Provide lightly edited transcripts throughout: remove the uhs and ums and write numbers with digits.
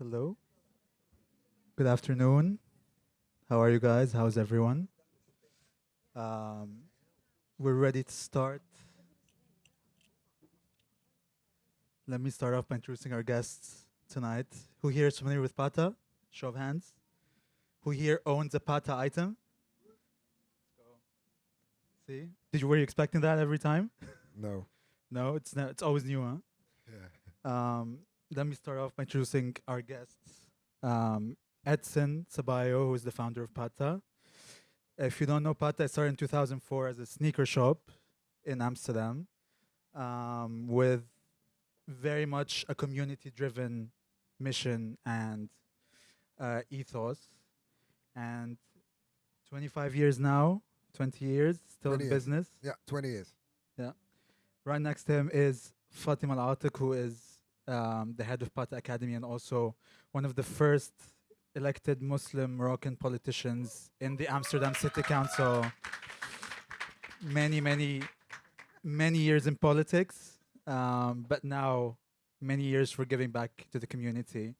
Hello. Good afternoon. How are you guys? How's everyone? Um, we're ready to start. Let me start off by introducing our guests tonight. Who here is familiar with Pata? Show of hands. Who here owns a Pata item? See? Were you expecting that every time? No. No, it's not. It's always new, huh? Yeah. Let me start off by introducing our guests. Edson Sabayo, who is the founder of Pata. If you don't know, Patta started in 2004 as a sneaker shop in Amsterdam, with very much a community-driven mission and ethos. And 25 years now, 20 years, still 20 in years. business. Yeah, 20 years. Yeah. Right next to him is Fatima Al-Atik, who is the head of Patta Academy and also one of the first elected Muslim Moroccan politicians in the Amsterdam City Council. Many years in politics, but now many years for giving back to the community.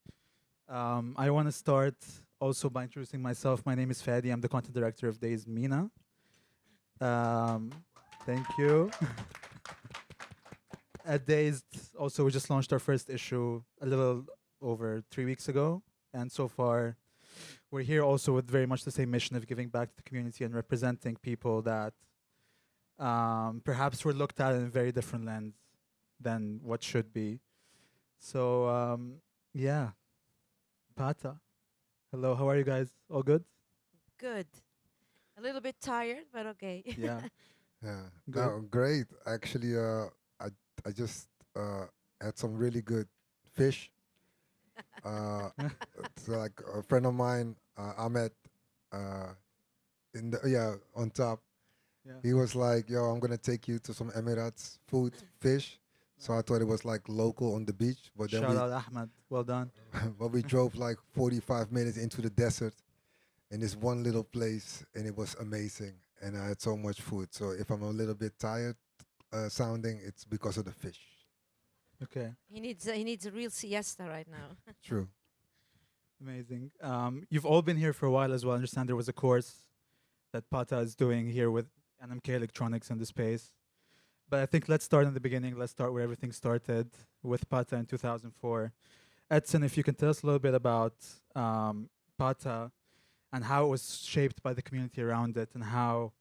I want to start also by introducing myself. My name is Fadi. I'm the content director of Days Mina. Um, thank you. At Days, also, we just launched our first issue a little over 3 weeks ago. And so far, we're here also with very much the same mission of giving back to the community and representing people that perhaps were looked at in a very different lens than what should be. So, yeah, Pata. Hello, how are you guys? All good? Good. A little bit tired, but okay. Yeah, Yeah. good. No, great. Actually, I just had some really good fish. Uh, it's like a friend of mine, Ahmed, uh, on top. Yeah, He was like, "Yo, I'm gonna take you to some Emirates food, fish." So I nice. thought it was like local on the beach, but then Shout out Ahmed. Well done. we drove like 45 minutes into the desert in this one little place, and it was amazing. And I had so much food. So if I'm a little bit tired sounding, it's because of the fish. Okay, He needs a real siesta right now. True. amazing. You've all been here for a while as well. I understand there was a course that Pata is doing here with NMK Electronics in the space. But I think let's start in the beginning. Let's start where everything started with Pata in 2004. Edson, if you can tell us a little bit about Pata and how it was shaped by the community around it, and how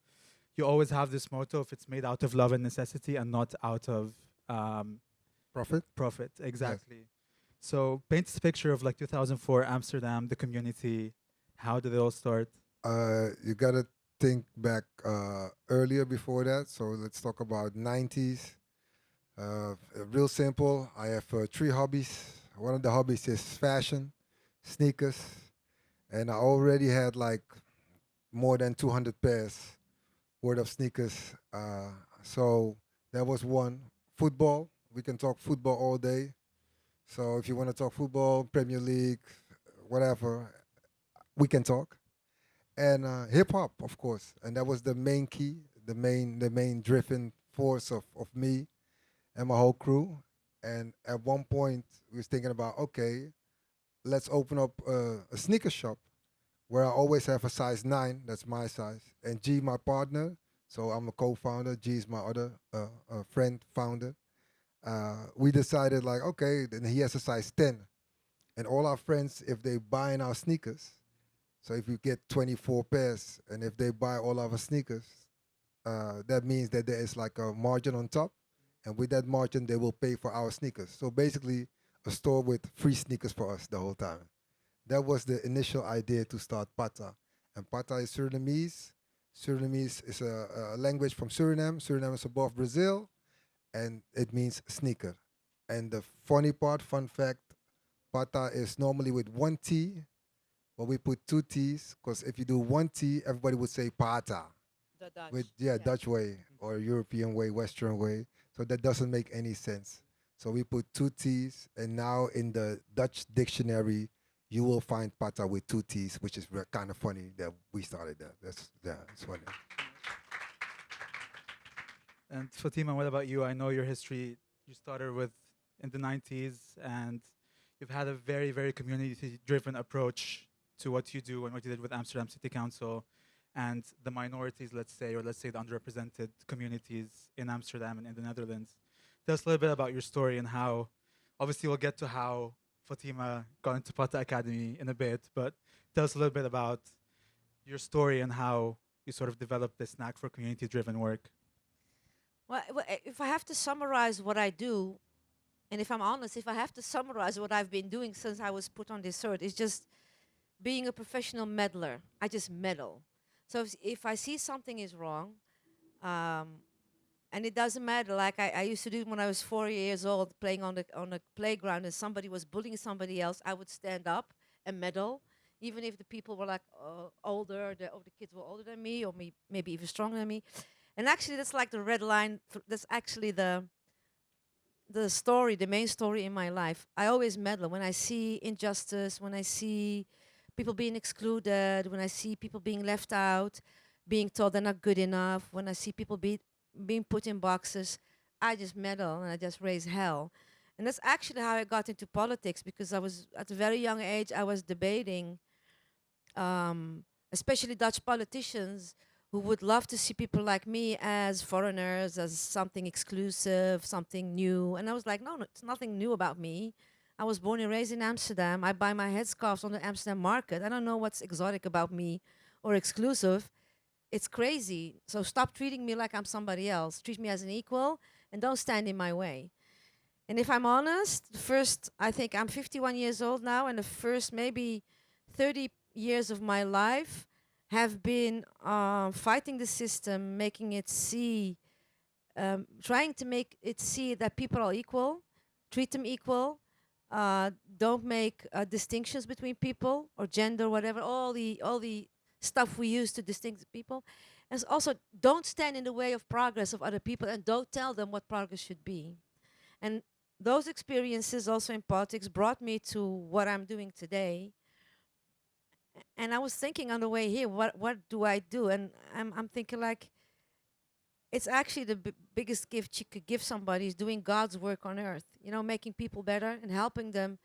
you always have this motto: if it's made out of love and necessity and not out of Profit? profit. Yes. Exactly. So paint this picture of like 2004 Amsterdam, the community. How did it all start? You got to think back earlier before that. So let's talk about 90s. Real simple. I have three hobbies. One of the hobbies is fashion, sneakers. And I already had like more than 200 pairs worth of sneakers. So that was one. Football. We can talk football all day. So if you want to talk football, Premier League, whatever, we can talk. And hip hop, of course. And that was the main key, the main driving force of me and my whole crew. And at one point, we was thinking about, okay, let's open up a sneaker shop where I always have a size 9, that's my size, and G, my partner, so I'm a co-founder, G is my other friend founder. We decided like, okay, then he has a size 10, and all our friends, if they buy in our sneakers, so if you get 24 pairs, and if they buy all our sneakers, that means that there is like a margin on top, and with that margin, they will pay for our sneakers. So basically, a store with free sneakers for us the whole time. That was the initial idea to start Pata. And Pata is Surinamese. Surinamese is a language from Suriname. Suriname is above Brazil, and it means sneaker. And the funny part, fun fact, Pata is normally with one T, but we put two T's, because if you do one T, everybody would say Pata. The Dutch. With, Dutch way or European way, Western way. So that doesn't make any sense. So we put two T's, and now in the Dutch dictionary, you will find Pata with two T's, which is kind of funny that we started that. It's funny. And Fatima, what about you? I know your history. You started with in the 90s, and you've had a very, very community-driven approach to what you do and what you did with Amsterdam City Council and the minorities, let's say, or let's say the underrepresented communities in Amsterdam and in the Netherlands. Tell us a little bit about your story and how, obviously we'll get to how Fatima got into Patta Academy in a bit, but tell us a little bit about your story and how you sort of developed this knack for community-driven work. Well, if I have to summarize what I do, and if I'm honest, if I have to summarize what I've been doing since I was put on this earth, it's just being a professional meddler. I just meddle. So if I see something is wrong, um, and it doesn't matter. Like I used to do when I was 4 years old, playing on the playground, and somebody was bullying somebody else, I would stand up and meddle, even if the people were like older, or the kids were older than me, or maybe even stronger than me. And actually, that's like the red line. That's actually the story, the main story in my life. I always meddle when I see injustice, when I see people being excluded, when I see people being left out, being told they're not good enough, when I see people being put in boxes. I just meddle and I just raise hell. And that's actually how I got into politics, because I was at a very young age, I was debating, especially Dutch politicians who would love to see people like me as foreigners, as something exclusive, something new. And I was like, no, it's nothing new about me. I was born and raised in Amsterdam. I buy my headscarves on the Amsterdam market. I don't know what's exotic about me or exclusive. It's crazy. So stop treating me like I'm somebody else. Treat me as an equal and don't stand in my way. And if I'm honest, the first, I think I'm 51 years old now, and the first maybe 30 years of my life have been fighting the system, making it see, trying to make it see that people are equal, treat them equal, don't make distinctions between people or gender, whatever, all the stuff we use to distinguish people. And also, don't stand in the way of progress of other people, and don't tell them what progress should be. And those experiences also in politics brought me to what I'm doing today. And I was thinking on the way here, what do I do? And I'm thinking like, it's actually the biggest gift you could give somebody is doing God's work on earth. You know, making people better and helping them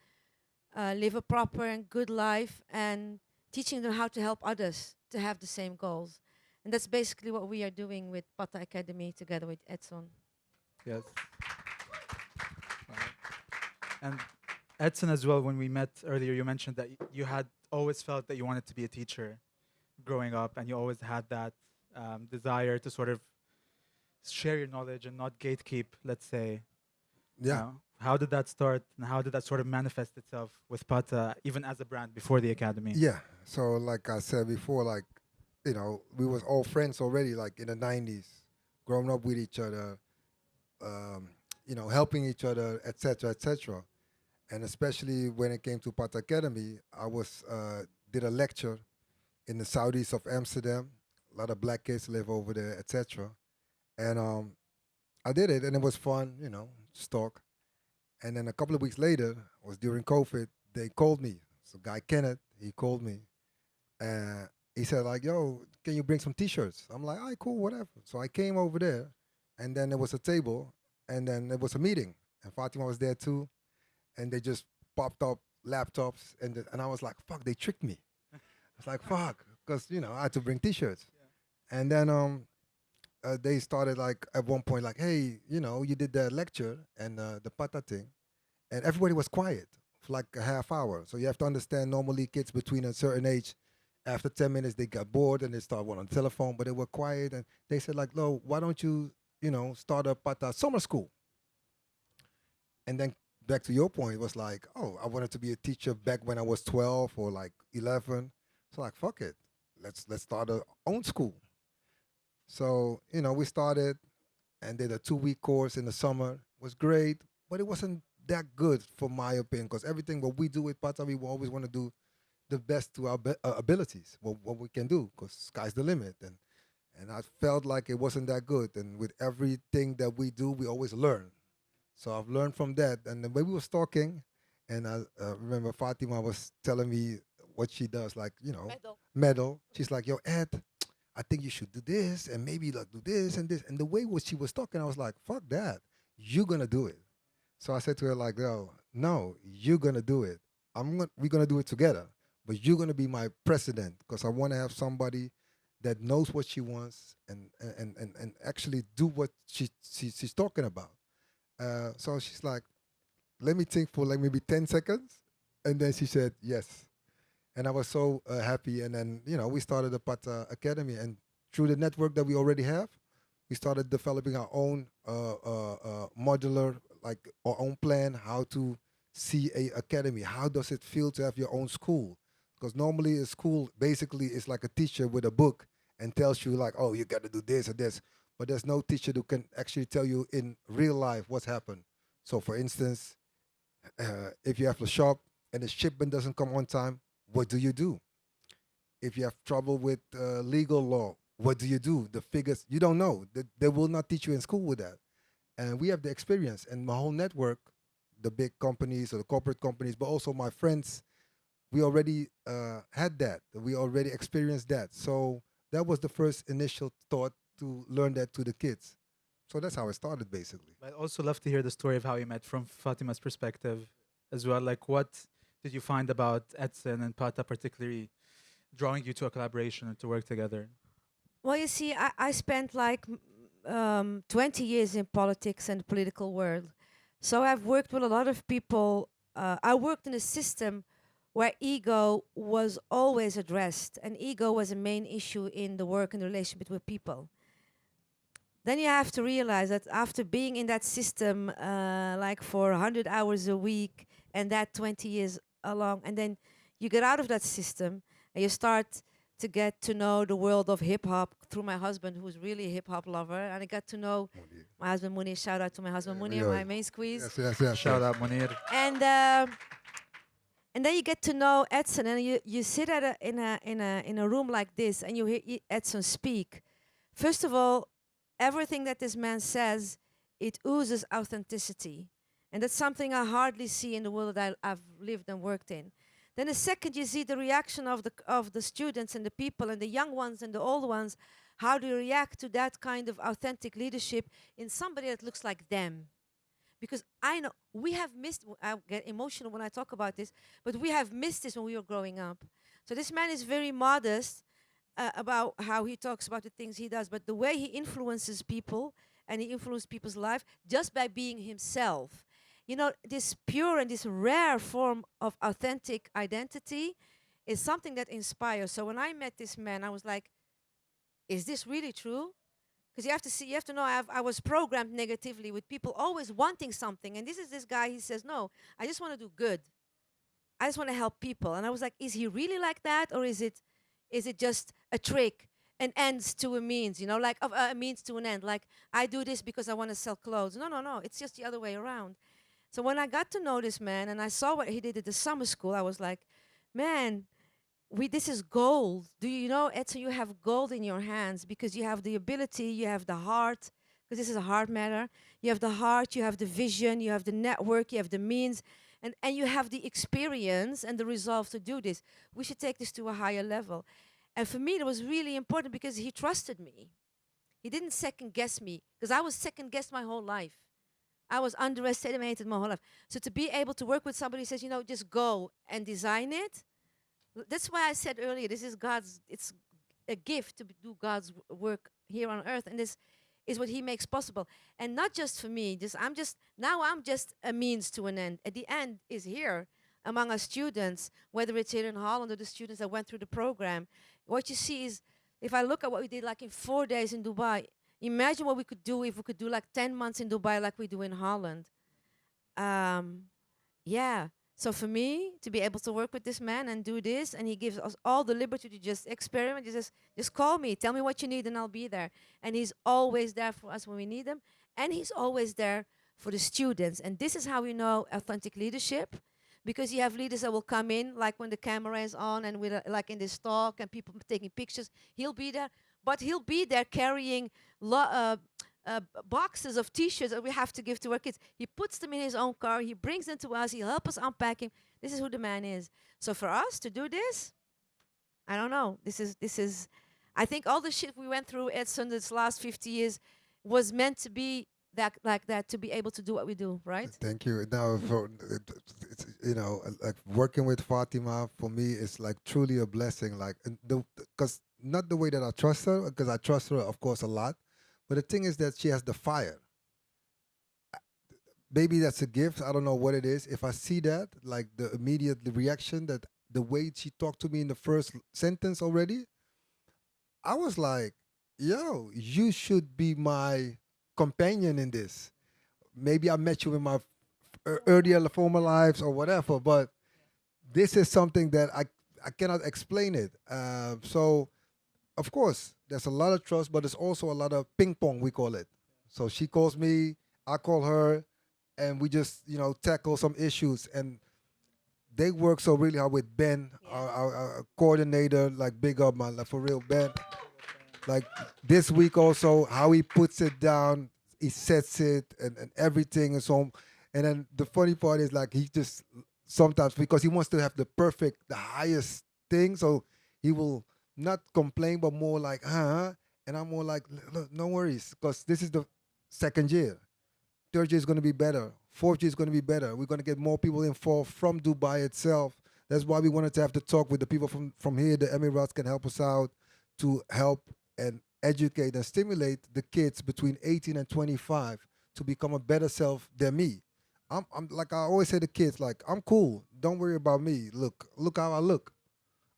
live a proper and good life, and teaching them how to help others to have the same goals. And that's basically what we are doing with Patta Academy together with Edson. Yes. And Edson as well, when we met earlier, you mentioned that you had always felt that you wanted to be a teacher growing up, and you always had that desire to sort of share your knowledge and not gatekeep, let's say. Yeah. How did that start, and how did that sort of manifest itself with Patta, even as a brand before the academy? Yeah. So like I said before, like, we was all friends already, like in the 90s, growing up with each other, helping each other, etc., etc. And especially when it came to Patta Academy, I was did a lecture in the southeast of Amsterdam. A lot of black kids live over there, etc. And I did it, and it was fun, just talk. And then a couple of weeks later, it was during COVID, they called me. So guy Kenneth, he called me, and he said like, "Yo, can you bring some T-shirts?" I'm like, "All right, cool, whatever." So I came over there, and then there was a table, and then there was a meeting, and Fatima was there too, and they just popped up laptops, and I was like, "Fuck, they tricked me." I was like, "Fuck," because I had to bring T-shirts, and then they started like at one point like, "Hey, you did the lecture and the Patta thing," and everybody was quiet for like a half hour. So you have to understand, normally kids between a certain age, after 10 minutes they got bored and they start one on the telephone, but they were quiet, and they said like, "Lo, why don't you start a Patta summer school?" And then back to your point, it was like, oh, I wanted to be a teacher back when I was 12 or like 11. So like, fuck it, let's start our own school. So we started and did a 2-week course in the summer. It was great, but it wasn't that good for my opinion, because everything what we do with Patta, we always want to do the best to our abilities, what we can do, because sky's the limit. And I felt like it wasn't that good. And with everything that we do, we always learn. So I've learned from that. And the way we was talking, and I remember Fatima was telling me what she does, like, medal. She's like, "Yo, Ed, I think you should do this, and maybe like do this and this." And the way what she was talking, I was like, "Fuck that. You're going to do it." So I said to her like, "Yo, no, you're gonna do it. We're gonna do it together, but you're gonna be my president because I want to have somebody that knows what she wants and actually do what she's talking about. So she's like, let me think for like maybe 10 seconds, and then she said yes, and I was so happy. And then we started the Patta Academy, and through the network that we already have, we started developing our own modular, like our own plan, how to see a academy. How does it feel to have your own school? Because normally a school basically is like a teacher with a book and tells you like, oh, you got to do this or this, but there's no teacher who can actually tell you in real life what's happened. So, for instance, if you have a shop and the shipment doesn't come on time, what do you do? If you have trouble with legal law, what do you do? The figures you don't know. They will not teach you in school with that. And we have the experience, and my whole network, the big companies or the corporate companies, but also my friends, we already had that. We already experienced that. So that was the first initial thought to learn that to the kids. So that's how it started, basically. I'd also love to hear the story of how you met from Fatima's perspective as well. Like, what did you find about Edson and Pata particularly drawing you to a collaboration and to work together? Well, you see, I spent like 20 years in politics and the political world. So I've worked with a lot of people. I worked in a system where ego was always addressed, and ego was a main issue in the work and the relationship with people. Then you have to realize that after being in that system like for 100 hours a week and that 20 years along, and then you get out of that system and you start to get to know the world of hip hop through my husband, who's really a hip hop lover, and I got to know my husband Munir. Shout out to my husband Munir, my main squeeze. Yes, yes, yes. Shout out, Munir. And then you get to know Edson, and you sit in a room like this, and you hear Edson speak. First of all, everything that this man says, it oozes authenticity, and that's something I hardly see in the world that I've lived and worked in. Then the second, you see the reaction of the students and the people and the young ones and the old ones, how do you react to that kind of authentic leadership in somebody that looks like them? Because I know we have missed, I get emotional when I talk about this, but we have missed this when we were growing up. So this man is very modest about how he talks about the things he does, but the way he influences people and he influences people's life just by being himself. You know, this pure and this rare form of authentic identity is something that inspires. So when I met this man, I was like, is this really true? Because you have to see, you have to know, I was programmed negatively with people always wanting something. And this is this guy, he says, no, I just want to do good. I just want to help people. And I was like, is he really like that? Or is it just a trick, an ends to a means, you know, like a means to an end? Like, I do this because I want to sell clothes. No, no, no. It's just the other way around. So when I got to know this man and I saw what he did at the summer school, I was like, man, this is gold. Do you know, Edson, you have gold in your hands because you have the ability, you have the heart, because this is a heart matter. You have the heart, you have the vision, you have the network, you have the means, and you have the experience and the resolve to do this. We should take this to a higher level. And for me, it was really important because he trusted me. He didn't second guess me, because I was second guessed my whole life. I was underestimated my whole life. So to be able to work with somebody who says, you know, just go and design it. That's why I said earlier, this is it's a gift to do God's work here on earth. And this is what he makes possible. And not just for me, I'm just a means to an end. At the end is here among our students, whether it's here in Holland or the students that went through the program. What you see is, if I look at what we did like in 4 days in Dubai, imagine what we could do if we could do like 10 months in Dubai like we do in Holland. Yeah. So for me, to be able to work with this man and do this, and he gives us all the liberty to just experiment, just call me, tell me what you need, and I'll be there. And he's always there for us when we need him, and he's always there for the students. And this is how we know authentic leadership, because you have leaders that will come in, like when the camera is on, and we're like in this talk, and people taking pictures. He'll be there, but he'll be there carrying boxes of T-shirts that we have to give to our kids. He puts them in his own car. He brings them to us. He'll help us unpack him. This is who the man is. So for us to do this, I don't know. This is. I think all the shit we went through, Edson, this last 50 years, was meant to be that like that to be able to do what we do, right? Thank you. Now, it's, like working with Fatima for me is like truly a blessing. Like, because not the way that I trust her, because I trust her, of course, a lot. But the thing is that she has the fire. Maybe that's a gift. I don't know what it is. If I see that, like the immediate reaction, that the way she talked to me in the first sentence already, I was like, yo, you should be my companion in this. Maybe I met you in my earlier former lives or whatever, but this is something that I cannot explain it. So, of course, there's a lot of trust, but there's also a lot of ping pong, we call it. So she calls me, I call her, and we just, tackle some issues. And they work so really hard with Ben, our coordinator, like big up, man, like for real, Ben. Like this week also, how he puts it down, he sets it and everything and so on. And then the funny part is like he just sometimes because he wants to have the highest thing, so he will not complain but more like, huh? And I'm more like, look, no worries, because this is the second year. Third year is going to be better. Fourth year is going to be better. We're going to get more people involved from Dubai itself. That's why we wanted to have the talk with the people from here. The Emirates can help us out to help and educate and stimulate the kids between 18 and 25 to become a better self than me. I'm like I always say to kids, like I'm cool. Don't worry about me. Look how I look.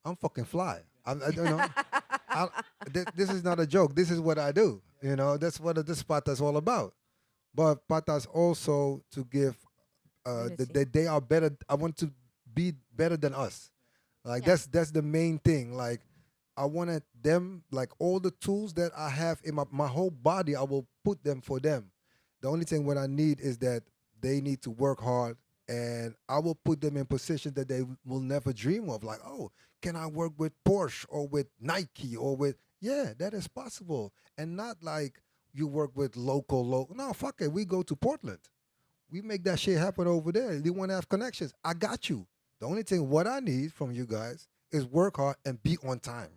I'm fucking fly. I, this is not a joke. This is what I do. That's what this Patta is all about. But Patta is also to give that they are better. I want to be better than us. Like Yeah. that's the main thing. Like I wanted them, like all the tools that I have in my whole body, I will put them for them. The only thing what I need is that they need to work hard, and I will put them in positions that they will never dream of. Like, oh, can I work with Porsche or with Nike or with, yeah, that is possible. And not like you work with local. No, fuck it. We go to Portland. We make that shit happen over there. You want to have connections? I got you. The only thing what I need from you guys is work hard and be on time.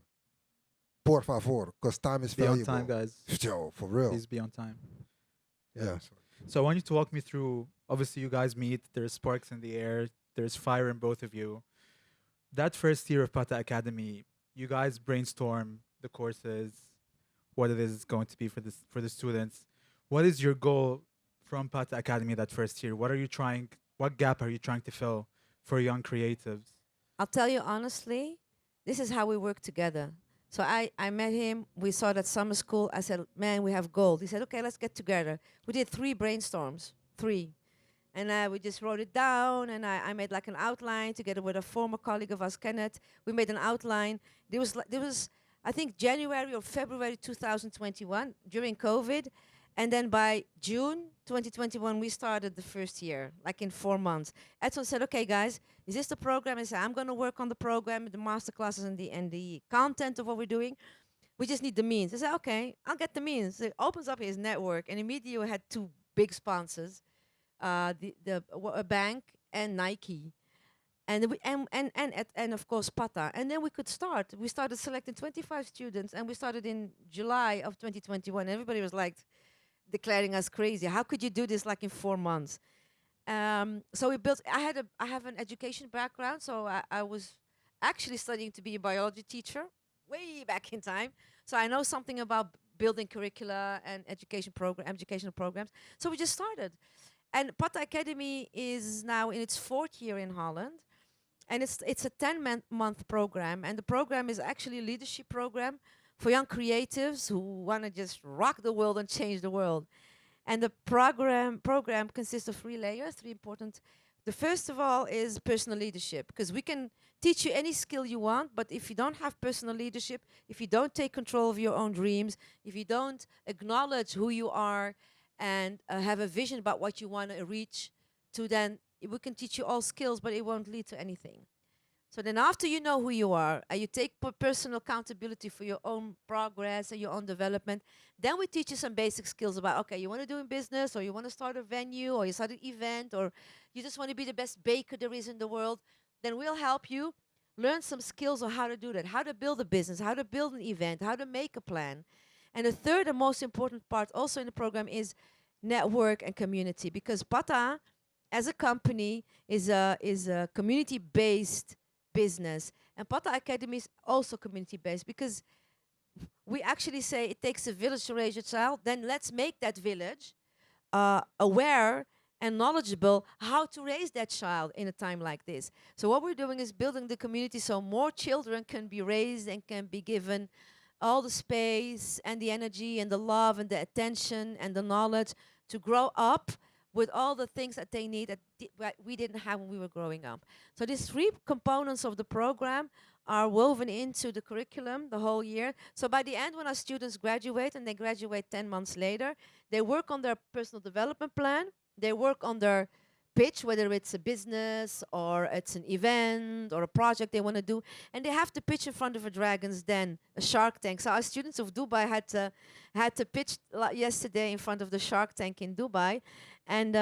Por favor, because time is Be on valuable. time, guys. Yo, for real. Please be on time. Yeah. So I want you to walk me through. Obviously, you guys meet. There's sparks in the air. There's fire in both of you. That first year of Patta Academy, you guys brainstorm the courses, what it is going to be for the students. What is your goal from Patta Academy that first year? What gap are you trying to fill for young creatives? I'll tell you honestly, this is how we work together. So I met him. We saw that summer school. I said, man, we have gold. He said, okay, let's get together. We did 3 brainstorms, 3. And we just wrote it down, and I made like an outline together with a former colleague of us, Kenneth. We made an outline. There was, I think, January or February 2021 during COVID. And then by June 2021, we started the first year, like in 4 months. Edson said, okay, guys, is this the program? I said, I'm going to work on the program, the master classes, and the content of what we're doing. We just need the means. I said, okay, I'll get the means. So it opens up his network, and immediately we had 2 big sponsors, a bank and Nike. And of course Patta, and then we could start. We started selecting 25 students, and we started in July of 2021. Everybody was like declaring us crazy. How could you do this like in 4 months? So we built. I have an education background, so I was actually studying to be a biology teacher way back in time. So I know something about building curricula and educational programs. So we just started, and Patta Academy is now in its 4th year in Holland, and it's a 10-month program, and the program is actually a leadership program for young creatives who want to just rock the world and change the world. And the program consists of 3 layers, 3 important. The first of all is personal leadership, because we can teach you any skill you want, but if you don't have personal leadership, if you don't take control of your own dreams, if you don't acknowledge who you are and have a vision about what you want to reach to, then we can teach you all skills, but it won't lead to anything. So then after you know who you are, and you take personal accountability for your own progress and your own development, then we teach you some basic skills about, okay, you want to do in business, or you want to start a venue, or you start an event, or you just want to be the best baker there is in the world, then we'll help you learn some skills on how to do that, how to build a business, how to build an event, how to make a plan. And the third and most important part also in the program is network and community, because Pata as a company is a community based business, and Pata Academy is also community based, because we actually say it takes a village to raise a child. Then let's make that village aware and knowledgeable how to raise that child in a time like this. So what we're doing is building the community so more children can be raised and can be given all the space and the energy and the love and the attention and the knowledge to grow up with all the things that they need that we didn't have when we were growing up. So these three components of the program are woven into the curriculum the whole year. So by the end, when our students graduate, and they graduate 10 months later, they work on their personal development plan, they work on their pitch, whether it's a business or it's an event or a project they want to do, and they have to pitch in front of a Dragon's Den, a Shark Tank. So our students of Dubai had to pitch yesterday in front of the Shark Tank in Dubai, and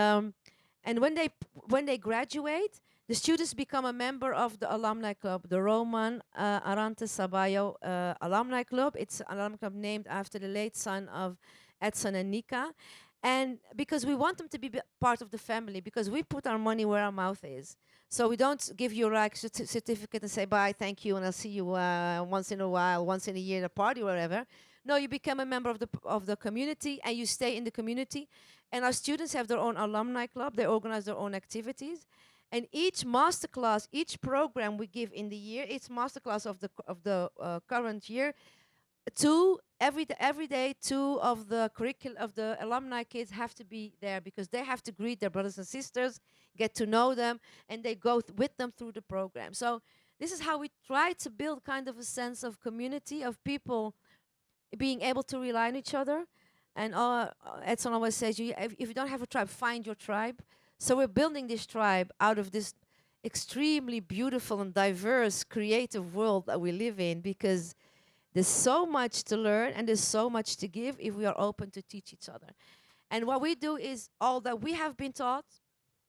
when they graduate, the students become a member of the alumni club, the Roman Arante Sabayo Alumni Club. It's an alumni club named after the late son of Edson and Nika. And because we want them to be part of the family, because we put our money where our mouth is. So we don't give you a certificate and say, bye, thank you, and I'll see you once in a while, once in a year at a party or whatever. No, you become a member of the community, and you stay in the community. And our students have their own alumni club. They organize their own activities. And each masterclass, each program we give in the year, each masterclass of the current year, every day, two of the of the alumni kids have to be there, because they have to greet their brothers and sisters, get to know them, and they go with them through the program. So this is how we try to build kind of a sense of community, of people being able to rely on each other. And Edson always says, if you don't have a tribe, find your tribe. So we're building this tribe out of this extremely beautiful and diverse, creative world that we live in, because there's so much to learn and there's so much to give if we are open to teach each other. And what we do is all that we have been taught,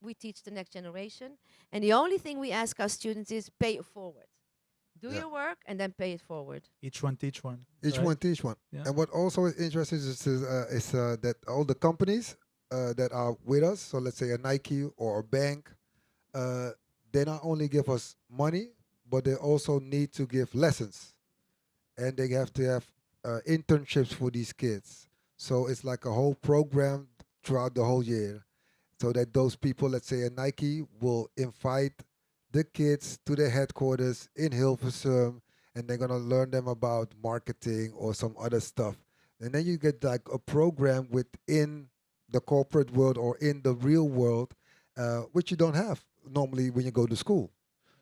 we teach the next generation. And the only thing we ask our students is pay it forward. Do your work and then pay it forward. Each one teach one. Each right? one teach one. Yeah. And what also is interesting is that all the companies that are with us, so let's say a Nike or a bank, they not only give us money, but they also need to give lessons. And they have to have internships for these kids. So it's like a whole program throughout the whole year, so that those people, let's say a Nike, will invite the kids to their headquarters in Hilversum, and they're gonna learn them about marketing or some other stuff. And then you get like a program within the corporate world or in the real world, which you don't have normally when you go to school,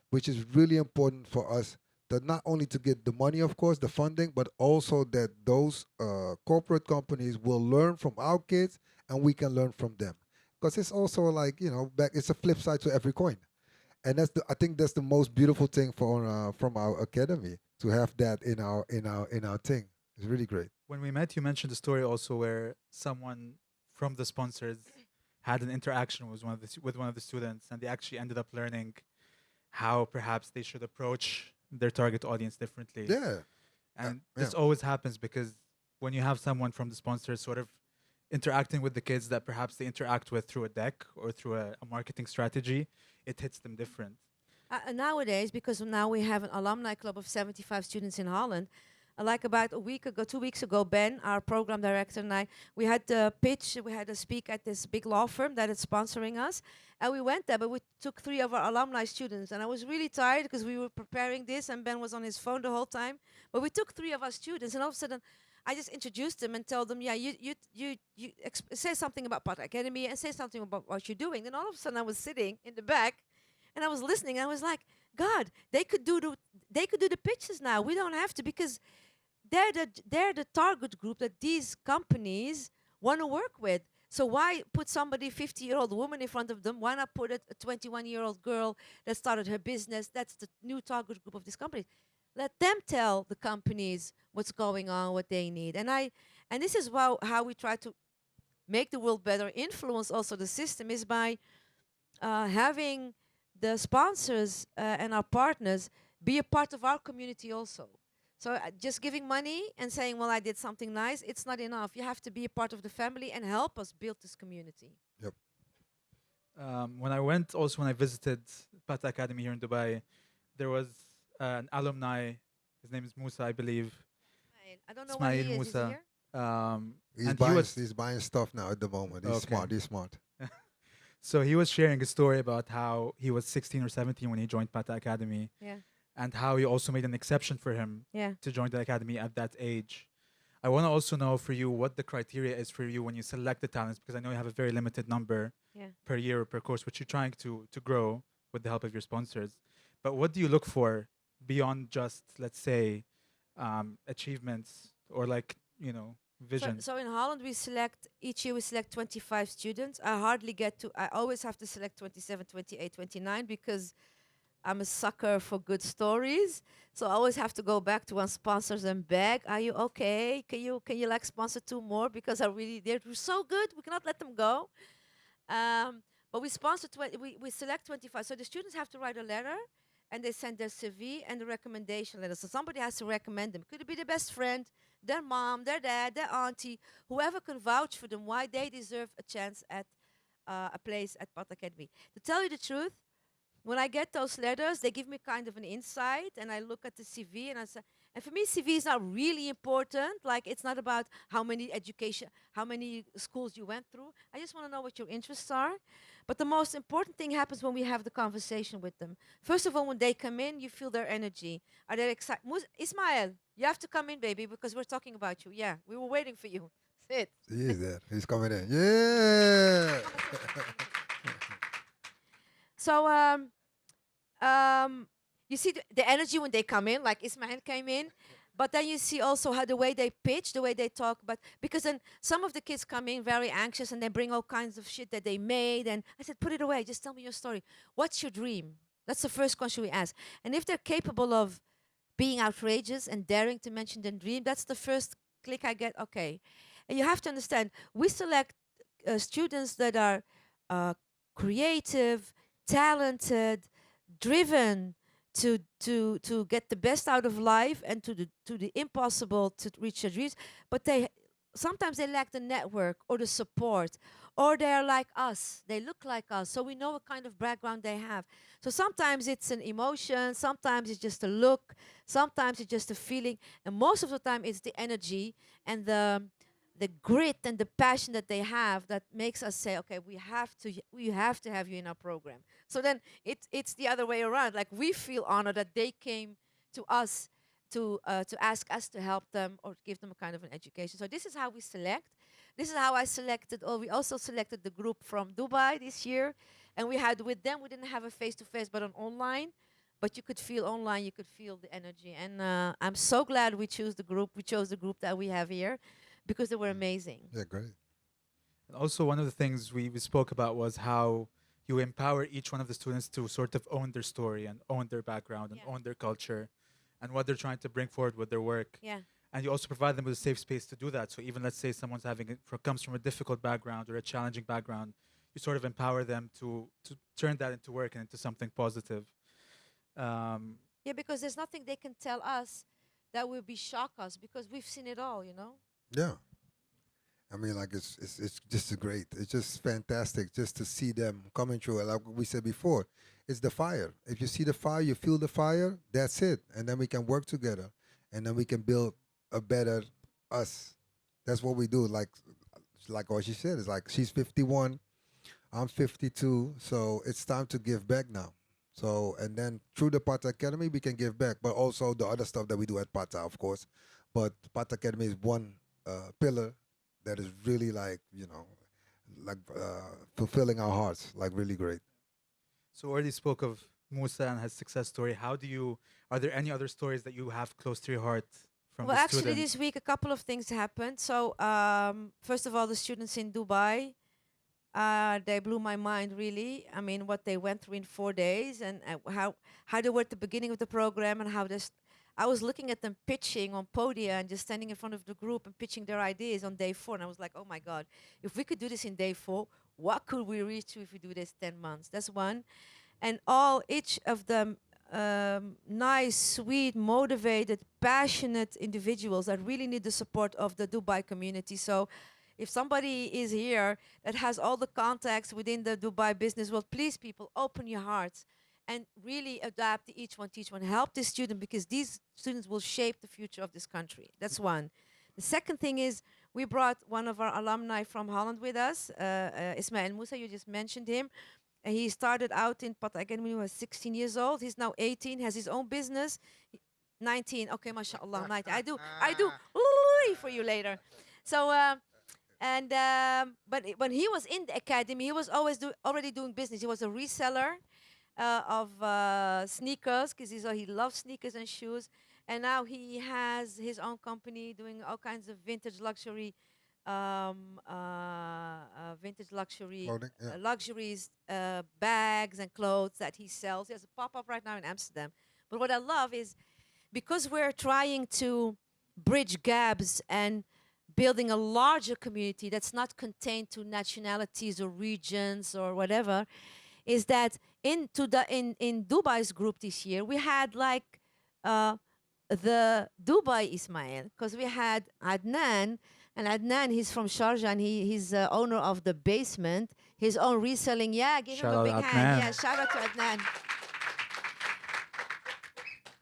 which is really important for us. That not only to get the money, of course, the funding, but also that those corporate companies will learn from our kids and we can learn from them. Because it's also like, it's a flip side to every coin. And I think that's the most beautiful thing from our academy, to have that in our thing. It's really great. When we met, you mentioned a story also where someone from the sponsors had an interaction with one of the students, and they actually ended up learning how perhaps they should approach their target audience differently. Yeah. And Yeah. this always happens because when you have someone from the sponsors sort of interacting with the kids that perhaps they interact with through a deck or through a marketing strategy, it hits them different. Nowadays, because now we have an alumni club of 75 students in Holland, like about a week ago, 2 weeks ago, Ben, our program director, and I, we had the pitch, we had to speak at this big law firm that is sponsoring us. And we went there, but we took 3 of our alumni students. And I was really tired because we were preparing this, and Ben was on his phone the whole time. But we took 3 of our students, and all of a sudden, I just introduced them and told them, you say something about Patta Academy and say something about what you're doing. Then all of a sudden, I was sitting in the back, and I was listening. And I was like, God, they could do the pitches now. We don't have to, because they're the target group that these companies want to work with. So why put somebody 50-year-old woman in front of them? Why not put a 21-year-old girl that started her business? That's the new target group of these companies. Let them tell the companies what's going on, what they need. And this is how we try to make the world better, influence also the system, is by having the sponsors and our partners be a part of our community also. So just giving money and saying, well, I did something nice, it's not enough. You have to be a part of the family and help us build this community. Yep. When I went, also when I visited Patta Academy here in Dubai, there was an alumni. His name is Musa, I believe. I don't know where Ismail he is. Is he Musa. here? And he was He's buying stuff now at the moment. He's Okay. smart. He's smart. so he was sharing a story about how he was 16 or 17 when he joined Patta Academy, Yeah. and how you also made an exception for him Yeah. to join the academy at that age. I want to also know for you what the criteria is for you when you select the talents, because I know you have a very limited number Yeah. per year or per course, which you're trying to grow with the help of your sponsors. But what do you look for beyond just, let's say, achievements or like, vision? So in Holland, each year we select 25 students. I always have to select 27, 28, 29 because I'm a sucker for good stories. So I always have to go back to one sponsors and beg, are you okay? Can you like sponsor two more? Because they're so good, we cannot let them go. But we select 25. So the students have to write a letter and they send their CV and a recommendation letter. So somebody has to recommend them. Could it be their best friend, their mom, their dad, their auntie, whoever can vouch for them why they deserve a chance at a place at Patta Academy. To tell you the truth, when I get those letters, they give me kind of an insight, and I look at the CV, and I say, and for me, CV is not really important. Like, it's not about how many schools you went through. I just want to know what your interests are. But the most important thing happens when we have the conversation with them. First of all, when they come in, you feel their energy. Are they excited? Ismail, you have to come in, baby, because we're talking about you. Yeah, we were waiting for you. Sit. He is there. He's coming in. Yeah. So, you see the energy when they come in, like Ismail came in, but then you see also how the way they pitch, the way they talk. But because then some of the kids come in very anxious and they bring all kinds of shit that they made, and I said, put it away, just tell me your story. What's your dream? That's the first question we ask. And if they're capable of being outrageous and daring to mention their dream, that's the first click I get. Okay, and you have to understand, we select students that are creative, talented, driven to get the best out of life and to the impossible to reach their dreams. But sometimes they lack the network or the support, or they're like us, they look like us, so we know what kind of background they have. So sometimes it's an emotion, sometimes it's just a look, sometimes it's just a feeling, and most of the time it's the energy and the grit and the passion that they have that makes us say, okay, we have to have you in our program. So then it's the other way around. Like, we feel honored that they came to us to ask us to help them or give them a kind of an education. So this is how we select. This is how I selected. Or we also selected the group from Dubai this year, and we had with them. We didn't have a face-to-face, but an online. But you could feel online. You could feel the energy, and I'm so glad we chose the group. We chose the group that we have here because they were amazing. Yeah, great. And also, one of the things we spoke about was how you empower each one of the students to sort of own their story and own their background and Yeah. own their culture and what they're trying to bring forward with their work. Yeah. And you also provide them with a safe space to do that. So even let's say someone's comes from a difficult background or a challenging background, you sort of empower them to turn that into work and into something positive. Yeah, because there's nothing they can tell us that will be shock us because we've seen it all, you know? Yeah. I mean, like it's just great. It's just fantastic just to see them coming through. Like we said before, it's the fire. If you see the fire, you feel the fire. That's it, and then we can work together, and then we can build a better us. That's what we do. Like what she said, it's like she's 51, I'm 52, so it's time to give back now. So, and then through the Patta Academy, we can give back, but also the other stuff that we do at Patta, of course. But Patta Academy is one pillar that is really fulfilling our hearts, like really great. So we already spoke of Musa and his success story. Are there any other stories that you have close to your heart from Well, the actually, students? this week a couple of things happened. So, first of all, the students in Dubai, they blew my mind, really. I mean, what they went through in 4 days, and how they were at the beginning of the program, and how this. I was looking at them pitching on podia and just standing in front of the group and pitching their ideas on day 4, and I was like, oh my God, if we could do this in day 4, what could we reach to if we do this 10 months? That's one. And each of them nice, sweet, motivated, passionate individuals that really need the support of the Dubai community. So, if somebody is here that has all the contacts within the Dubai business world, please, people, open your hearts and really adapt to each one, teach one. Help this student because these students will shape the future of this country. That's one. The second thing is we brought one of our alumni from Holland with us, Ismail Musa. You just mentioned him. And he started out in Patta Academy when he was 16 years old. He's now 18, has his own business. 19, okay, mashallah, 19. I do for you later. So, when he was in the academy, he was already doing business. He was a reseller of sneakers because he loves sneakers and shoes. And now he has his own company doing all kinds of vintage luxury Clothing, yeah. luxuries, bags and clothes that he sells. He has a pop up right now in Amsterdam. But what I love is because we're trying to bridge gaps and building a larger community that's not contained to nationalities or regions or whatever, is that in Dubai's group this year we had like the Dubai Ismail because we had Adnan. And Adnan, he's from Sharjah, and he's owner of the basement, his own reselling. Yeah, give Shout him a out big Adnan. hand. Yeah, shout out to Adnan.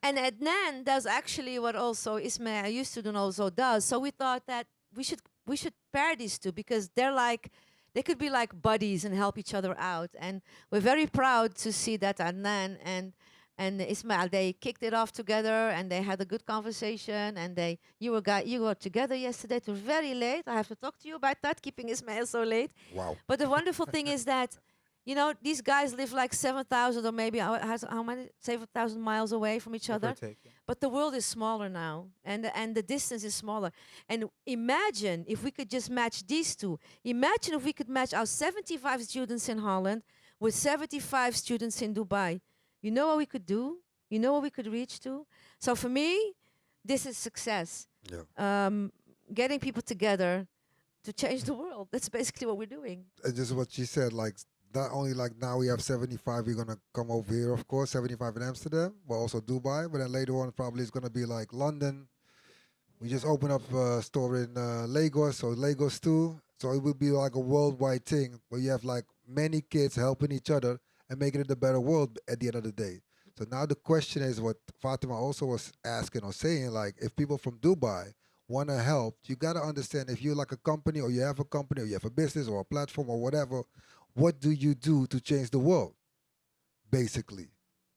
And Adnan does actually what also Ismail used to do and also does. So we thought that we should pair these two because they could be like buddies and help each other out. And we're very proud to see that Adnan and Ismail, they kicked it off together and they had a good conversation and you were together yesterday till very late. I have to talk to you about that, keeping Ismail so late. Wow. But the wonderful thing is that, these guys live like 7,000 or maybe how many 7,000 miles away from each Give or other. take, yeah. But the world is smaller now, and the distance is smaller. And imagine if we could just match these two. Imagine if we could match our 75 students in Holland with 75 students in Dubai. You know what we could do? You know what we could reach to? So for me, this is success. Yeah. Getting people together to change the world. That's basically what we're doing. And just what she said, like not only like now we have 75, we're gonna come over here, of course, 75 in Amsterdam, but also Dubai. But then later on, probably it's gonna be like London. We just opened up a store in Lagos, so Lagos too. So it will be like a worldwide thing where you have like many kids helping each other and making it a better world at the end of the day. So now the question is what Fatima also was asking or saying, like if people from Dubai want to help, you got to understand if you're like a company or you have a company or you have a business or a platform or whatever, what do you do to change the world, basically?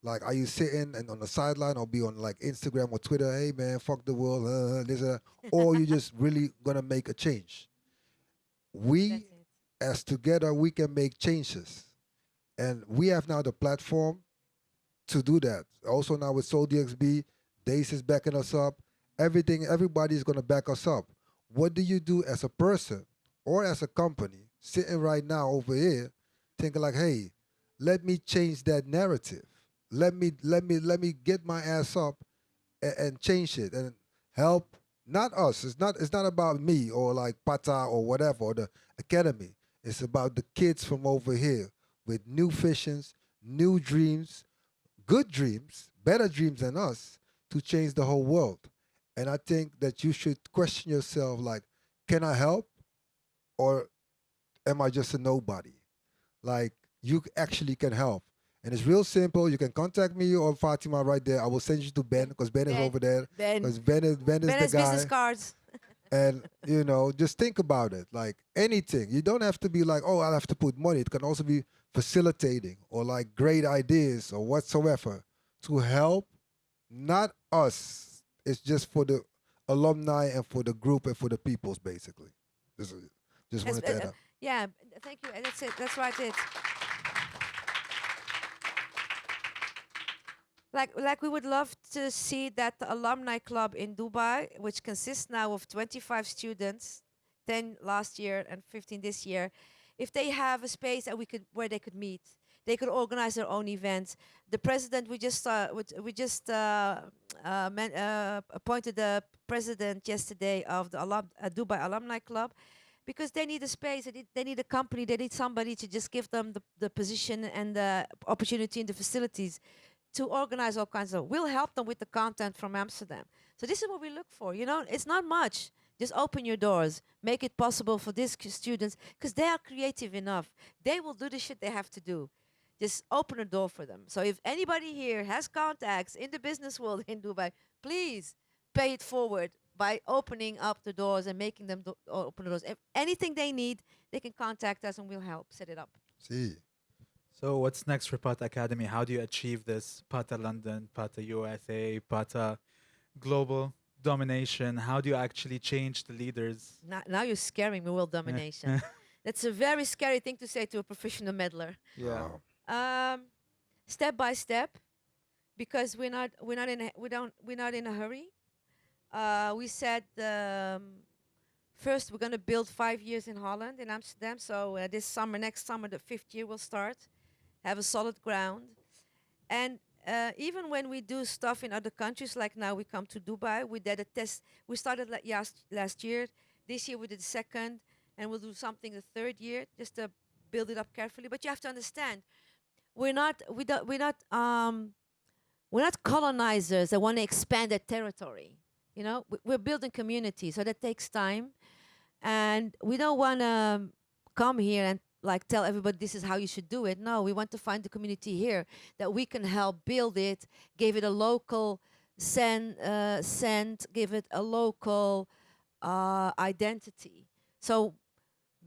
Like, are you sitting and on the sideline or be on like Instagram or Twitter, hey man, fuck the world, or you just really going to make a change? We, That's it. as together, we can make changes. And we have now the platform to do that. Also now with Soul DXB, Dace is backing us up. Everybody is going to back us up. What do you do as a person or as a company sitting right now over here thinking like, hey, let me change that narrative. Let me get my ass up and change it and help not us. It's not about me or like Patta or whatever or the academy. It's about the kids from over here with new visions, new dreams, good dreams, better dreams than us to change the whole world. And I think that you should question yourself like, can I help or am I just a nobody? Like, you actually can help. And it's real simple. You can contact me or Fatima right there. I will send you to Ben because Ben is Ben. over there. Ben. Because Ben is Ben the has guy. business cards. And, just think about it. Like anything. You don't have to be like, oh, I'll have to put money. It can also be facilitating or like great ideas or whatsoever to help, not us. It's just for the alumni and for the group and for the peoples, basically. Just wanted to add up. Yeah, thank you. And that's it. That's right. It. Like we would love to see that the alumni club in Dubai, which consists now of 25 students, 10 last year and 15 this year, if they have a space that where they could meet, they could organize their own events. The president, we just appointed the president yesterday of the Dubai Alumni Club, because they need a space, they need a company, they need somebody to just give them the position and the opportunity and the facilities. to organize all kinds of. We'll help them with the content from Amsterdam. So this is what we look for. You know, it's not much. Just open your doors, make it possible for these students, because they are creative enough. They will do the shit they have to do. Just open a door for them. So if anybody here has contacts in the business world in Dubai, please pay it forward by opening up the doors and making them open the doors. If anything they need, they can contact us and we'll help set it up. See. So what's next for Patta Academy? How do you achieve this Patta London, Patta USA, Patta global domination? How do you actually change the leaders? Now you're scaring me, world domination. That's a very scary thing to say to a professional meddler. Yeah. Wow. Step by step, because we're not in a hurry. We said first we're going to build 5 years in Holland, in Amsterdam. So this summer, next summer, the 5th year will start. Have a solid ground, and even when we do stuff in other countries, like now we come to Dubai, we did a test. We started last year. This year we did the second, and we'll do something the 3rd year, just to build it up carefully. But you have to understand, we're not colonizers that want to expand their territory. You know, we're building community, so that takes time, and we don't want to come here and like tell everybody this is how you should do it. No, we want to find the community here that we can help build it, give it a local scent, give it a local identity. So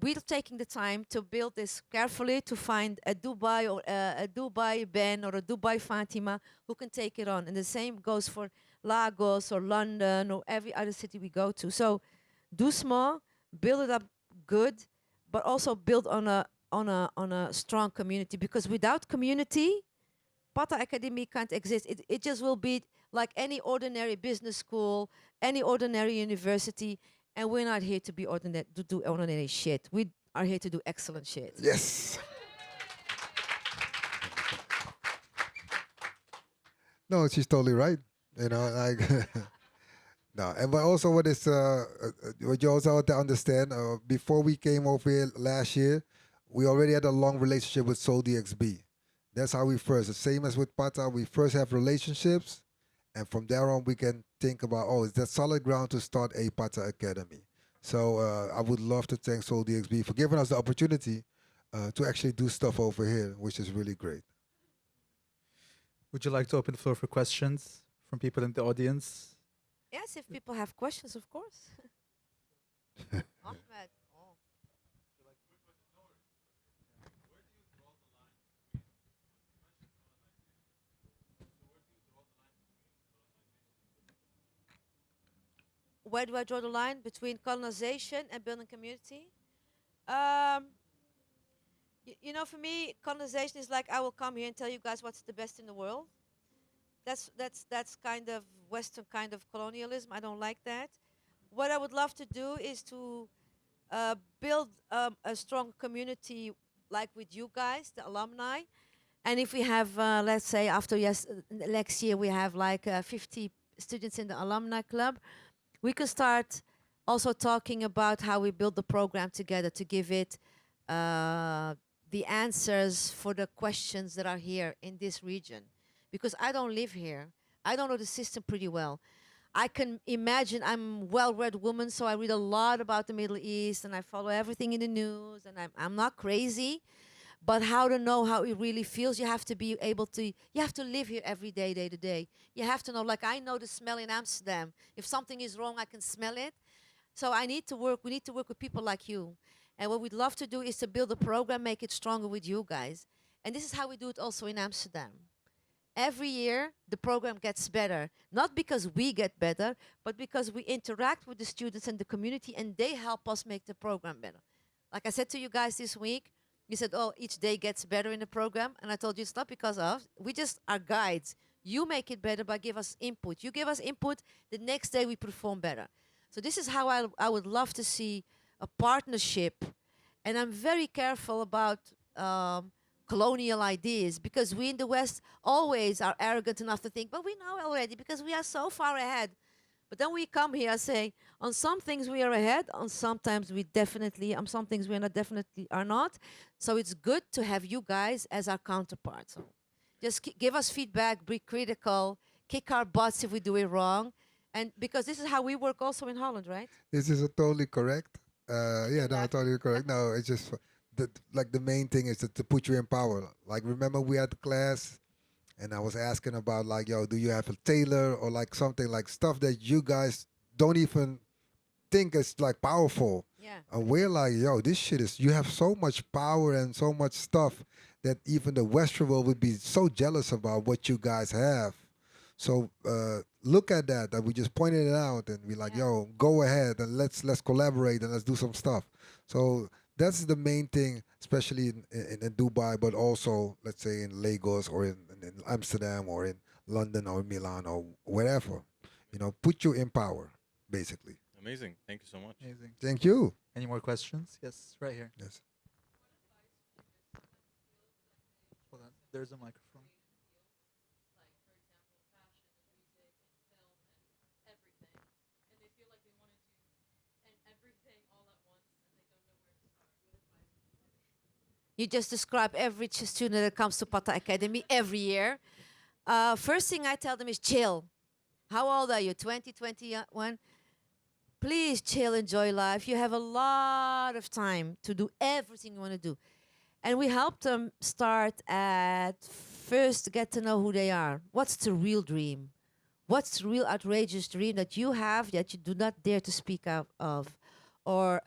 we're taking the time to build this carefully, to find a Dubai or a Dubai Ben or a Dubai Fatima who can take it on. And the same goes for Lagos or London or every other city we go to. So do small, build it up good, but also build on a strong community, because without community, Patta Academy can't exist. It just will be like any ordinary business school, any ordinary university, and we're not here to be ordinary, to do ordinary shit. We are here to do excellent shit. Yes. No, she's totally right. You know, like no, and but also what you also have to understand. Before we came over here last year, we already had a long relationship with Soul DXB. That's how we first. The same as with Patta, we first have relationships, and from there on we can think about, oh, is that solid ground to start a Patta Academy? So I would love to thank Soul DXB for giving us the opportunity to actually do stuff over here, which is really great. Would you like to open the floor for questions from people in the audience? Yes, if people have questions, of course. Ahmed. Oh. Where do I draw the line between colonization and building community? You know, for me, colonization is like I will come here and tell you guys what's the best in the world. That's kind of Western kind of colonialism. I don't like that. What I would love to do is to build a strong community, like with you guys, the alumni. And if we have, let's say, after next year, we have like 50 students in the alumni club, we can start also talking about how we build the program together to give it the answers for the questions that are here in this region. Because I don't live here. I don't know the system pretty well. I can imagine, I'm a well-read woman, so I read a lot about the Middle East and I follow everything in the news, and I'm not crazy. But how to know how it really feels, you have to be able to, you have to live here every day, day to day. You have to know, like I know the smell in Amsterdam. If something is wrong, I can smell it. So we need to work with people like you. And what we'd love to do is to build a program, make it stronger with you guys. And this is how we do it also in Amsterdam. Every year, the program gets better. Not because we get better, but because we interact with the students and the community, and they help us make the program better. Like I said to you guys this week, you said, oh, each day gets better in the program. And I told you it's not because of, we just are guides. You make it better by give us input. You give us input, the next day we perform better. So this is how I would love to see a partnership. And I'm very careful about colonial ideas, because we in the West always are arrogant enough to think, but we know already because we are so far ahead. But then we come here and say, on some things we are ahead, on sometimes we definitely, on some things we are not definitely are not. So it's good to have you guys as our counterparts. So Just give us feedback, be critical, kick our butts if we do it wrong. And because this is how we work also in Holland, right? This is a totally correct. You're Yeah, no, laughing. totally correct. No, it's just like the main thing is to put you in power. Like remember we had the class, and I was asking about like, yo, do you have a tailor or like something like stuff that you guys don't even think is like powerful. Yeah. And we're like, yo, this shit is, you have so much power and so much stuff that even the Western world would be so jealous about what you guys have. So look at that. That we just pointed it out and be like, Yeah. yo, go ahead and let's collaborate and let's do some stuff. So that's the main thing, especially in Dubai, but also let's say in Lagos or in Amsterdam or in London or Milan or wherever. You know, put you in power, basically. Amazing. Thank you so much. Amazing. Thank you. Any more questions? Yes, right here. Yes. Hold on. There's a microphone. You just describe every student that comes to Patta Academy every year. First thing I tell them is chill. How old are you? 20, 21? Please chill, enjoy life. You have a lot of time to do everything you want to do. And we help them start at first get to know who they are. What's the real dream? What's the real outrageous dream that you have that you do not dare to speak out of? Or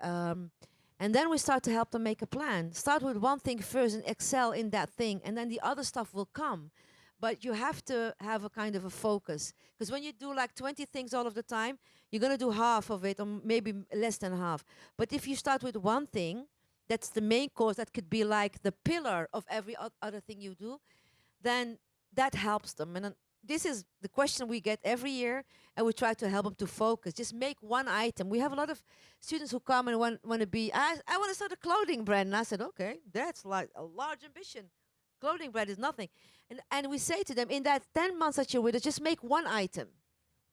and then we start to help them make a plan. Start with one thing first and excel in that thing, and then the other stuff will come. But you have to have a kind of a focus. Because when you do like 20 things all of the time, you're going to do half of it, or maybe less than half. But if you start with one thing, that's the main course, that could be like the pillar of every other thing you do, then that helps them. And this is the question we get every year, and we try to help them to focus. Just make one item. We have a lot of students who come and want to be, I want to start a clothing brand. And I said, okay, that's like a large ambition. Clothing brand is nothing. And we say to them, in that 10 months that you're with us, just make one item.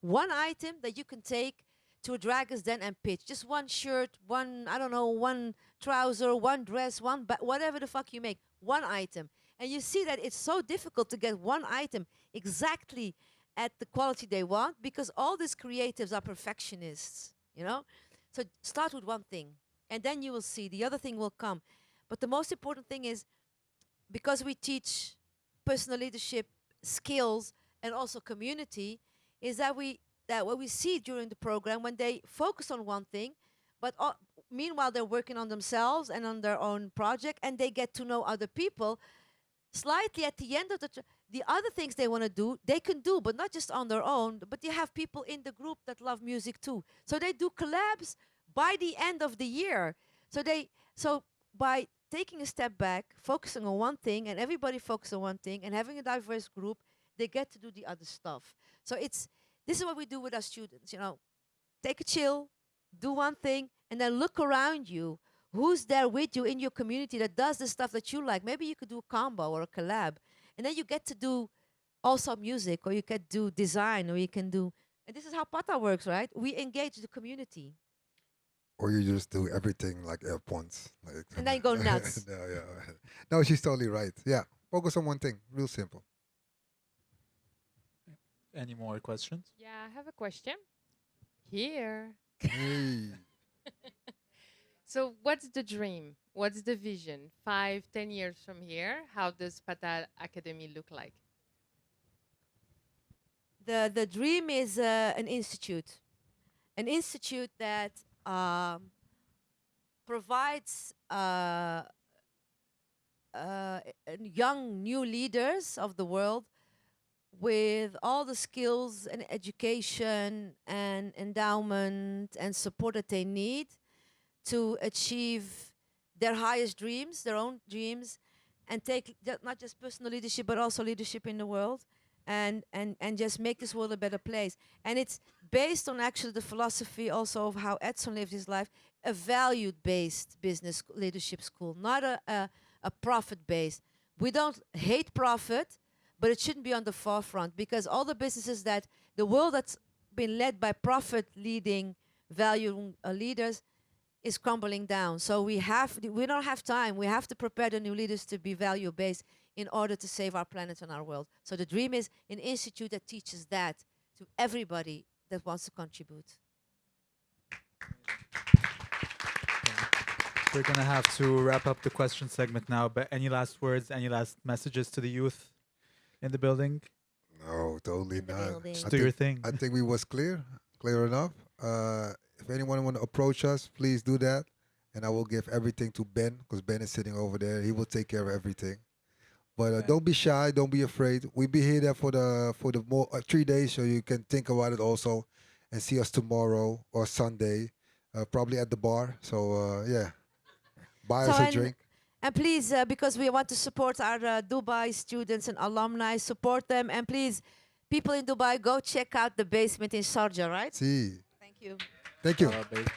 One item that you can take to a Dragon's Den and pitch. Just one shirt, one, I don't know, one trouser, one dress, whatever the fuck you make. One item. And you see that it's so difficult to get one item exactly at the quality they want, because all these creatives are perfectionists, you know? So start with one thing, and then you will see the other thing will come. But the most important thing is, because we teach personal leadership skills and also community, is that what we see during the program, when they focus on one thing, but meanwhile they're working on themselves and on their own project, and they get to know other people. Slightly at the end of the other things they want to do, they can do, but not just on their own. But you have people in the group that love music too, so they do collabs by the end of the year. So by taking a step back, focusing on one thing, and everybody focus on one thing, and having a diverse group, they get to do the other stuff. So this is what we do with our students. You know, take a chill, do one thing, and then look around you. Who's there with you in your community that does the stuff that you like? Maybe you could do a combo or a collab, and then you get to do also music, or you can do design, or you can do. And this is how Pata works, right? We engage the community. Or you just do everything like at once. Like, And then go nuts. No, yeah. No, she's totally right. Yeah. Focus on one thing. Real simple. Any more questions? Yeah, I have a question. Here. Hey. So what's the dream? What's the vision? 5, 10 years from here, how does Patta Academy look like? The dream is an institute that provides young new leaders of the world with all the skills and education and endowment and support that they need to achieve their highest dreams, their own dreams, and take not just personal leadership but also leadership in the world, and just make this world a better place. And it's based on actually the philosophy also of how Edson lived his life, a value-based business leadership school, not a profit-based. We don't hate profit, but it shouldn't be on the forefront, because all the businesses that the world that's been led by profit-leading value leaders is crumbling down. So we don't have time. We have to prepare the new leaders to be value-based in order to save our planet and our world. So the dream is an institute that teaches that to everybody that wants to contribute. We're gonna have to wrap up the question segment now, but any last words, any last messages to the youth in the building? No, totally In the not. building. Just I do your think- thing. I think we was clear enough. If anyone want to approach us, please do that, and I will give everything to Ben because Ben is sitting over there. He will take care of everything. But Ben. don't be shy. Don't be afraid. We'll be here there for the more 3 days, so you can think about it also, and see us tomorrow or Sunday, probably at the bar. So yeah, buy us a drink. And please, because we want to support our Dubai students and alumni, support them. And please, people in Dubai, go check out the basement in Sharjah, right? See, Thank you. thank you. Basement.